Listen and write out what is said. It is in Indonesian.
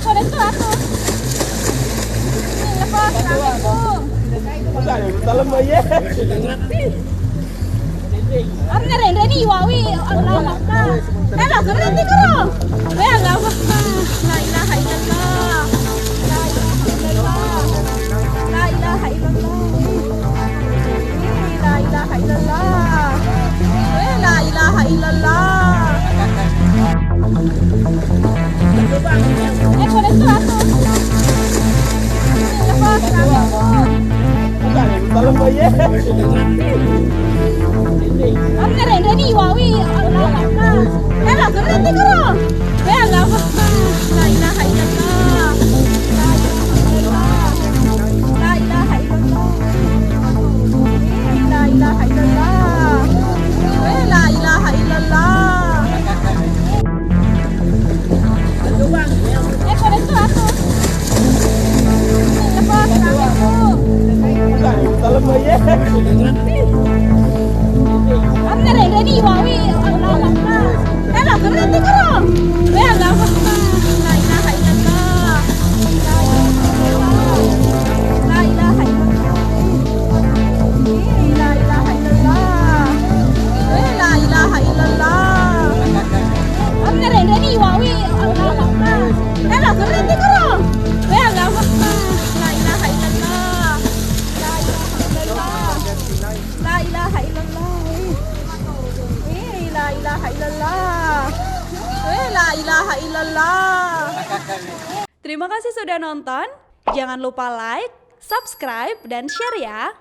Kunin tuh aku. Ini lepas langsung. Dalam aja. Orang ngerende nih wawi Allah maka. Lah berhenti karo. Ya enggak apa-apa. La ilaha illallah. La ilaha illallah. La ilaha illallah. La ilaha illallah. La ilaha illallah. Kunin tuh aku. Ini lepas langsung. Dalam aja. Orang ngerende nih wawi Allah maka. Lah berhenti karo. Ya enggak apa-apa. La ilaha illallah. La ilaha illallah. La ilaha illallah. La ilaha illallah. La ilaha illallah. Kunin tuh aku. Ini lepas langsung. Dalam aja. Orang ngerende nih wawi Allah maka. Lah berhenti karo. Ya enggak apa-apa. La ilaha illallah. La ilaha illallah. La ilaha illallah. La ilaha illallah. La ilaha illallah. Orang ngerende nih wawi Allah maka. Lah berhenti karo. Ya enggak apa-apa. La ilaha illallah. La ilaha illallah. La ilaha illallah. La ilaha illallah. La ilaha illallah. Terima kasih sudah nonton. Jangan lupa like, subscribe, dan share ya.